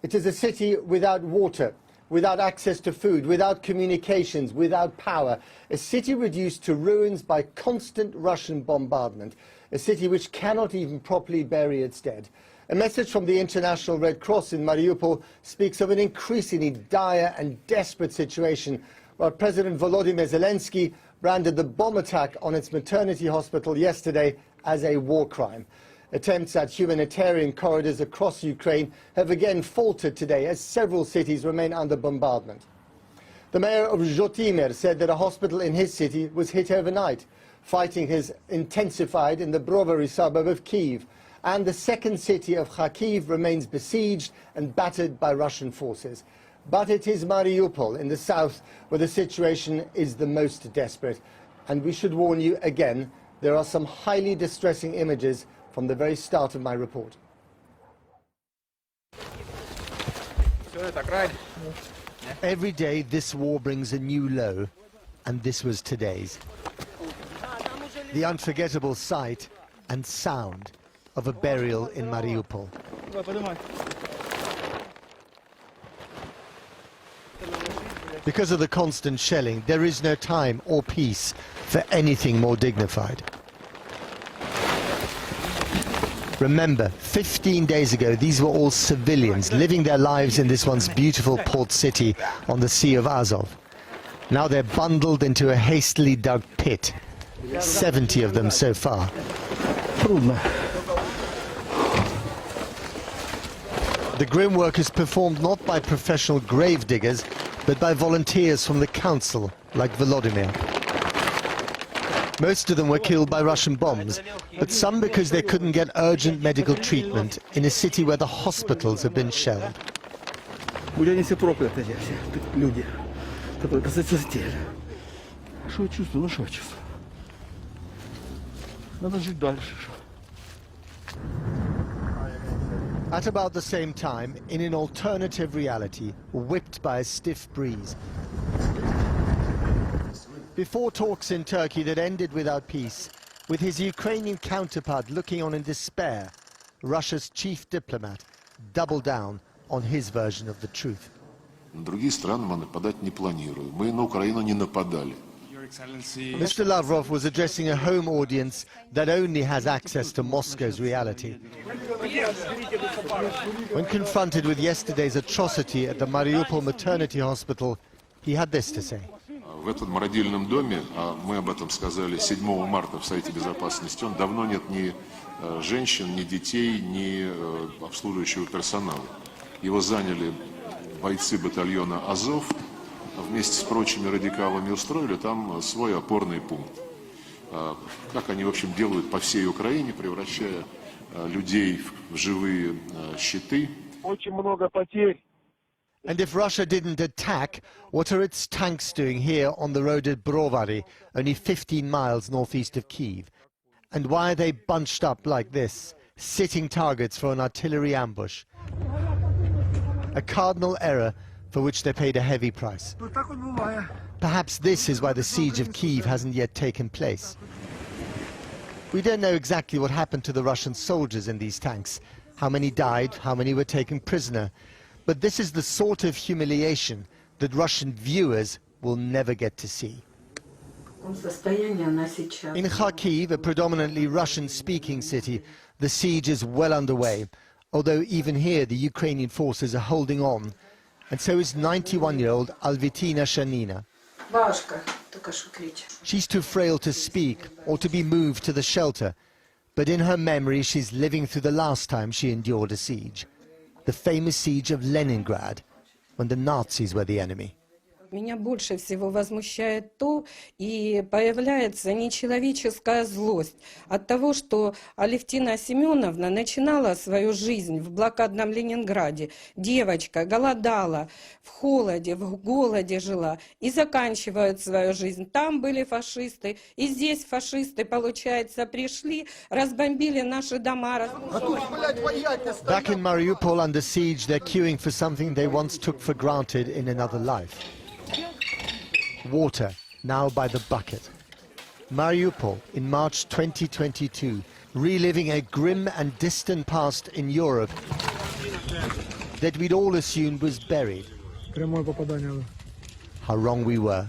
It is a city without water, without access to food, without communications, without power. A city reduced to ruins by constant Russian bombardment. A city which cannot even properly bury its dead. A message from the International Red Cross in Mariupol speaks of an increasingly dire and desperate situation, while President Volodymyr Zelensky branded the bomb attack on its maternity hospital yesterday as a war crime. Attempts at humanitarian corridors across Ukraine have again faltered today as several cities remain under bombardment. The mayor of Volodymyr said that a hospital in his city was hit overnight. Fighting has intensified in the Brovary suburb of Kyiv, and the second city of Kharkiv remains besieged and battered by Russian forces. But it is Mariupol in the south where the situation is the most desperate. And we should warn you again, there are some highly distressing images from the very start of my report. Every day this war brings a new low, and this was today's. The unforgettable sight and sound of a burial in Mariupol. Because of the constant shelling, there is no time or peace for anything more dignified. Remember, 15 days ago, these were all civilians living their lives in this once beautiful port city on the Sea of Azov. Now they're bundled into a hastily dug pit. 70 of them so far. The grim work is performed not by professional grave diggers, but by volunteers from the council, like Volodymyr. Most of them were killed by Russian bombs, but some because they couldn't get urgent medical treatment in a city where the hospitals have been shelled. At about the same time, in an alternative reality, whipped by a stiff breeze. Before talks in Turkey that ended without peace, with his Ukrainian counterpart looking on in despair, Russia's chief diplomat doubled down on his version of the truth. Другие страны мы нападать не планируем. Мы на Украину не нападали. Mr. Lavrov was addressing a home audience that only has access to Moscow's reality. When confronted with yesterday's atrocity at the Mariupol maternity hospital, he had this to say. В этом родильном доме, мы об этом сказали 7 марта в Совете Безопасности, давно нет ни женщин, ни детей, ни обслуживающего персонала. Его заняли бойцы батальона «Азов», вместе с прочими радикалами устроили там свой опорный пункт. Как они, в общем, делают по всей Украине, превращая людей в живые щиты. Очень много потерь. And if Russia didn't attack, what are its tanks doing here on the road at Brovary, only 15 miles northeast of Kyiv? And why are they bunched up like this, sitting targets for an artillery ambush? A cardinal error for which they paid a heavy price. Perhaps this is why the siege of Kyiv hasn't yet taken place. We don't know exactly what happened to the Russian soldiers in these tanks, how many died, how many were taken prisoner. But this is the sort of humiliation that Russian viewers will never get to see. In Kharkiv, a predominantly Russian-speaking city, the siege is well underway, although even here the Ukrainian forces are holding on, and so is 91-year-old Alvitina Shanina. She's too frail to speak or to be moved to the shelter, but in her memory she's living through the last time she endured a siege. The famous siege of Leningrad, when the Nazis were the enemy. Меня больше всего возмущает то, и появляется нечеловеческая злость от того, что Алевтина Семеновна начинала свою жизнь в блокадном Ленинграде. Девочка голодала, в холоде, в голоде жила, и заканчивает свою жизнь. Там были фашисты, и здесь фашисты, получается, пришли, разбомбили наши дома. Back in Mariupol under siege, they're queuing for something they once took for granted in another life. Water, now by the bucket. Mariupol in March 2022, reliving a grim and distant past in Europe that we'd all assumed was buried. Прямое попадание. How wrong we were.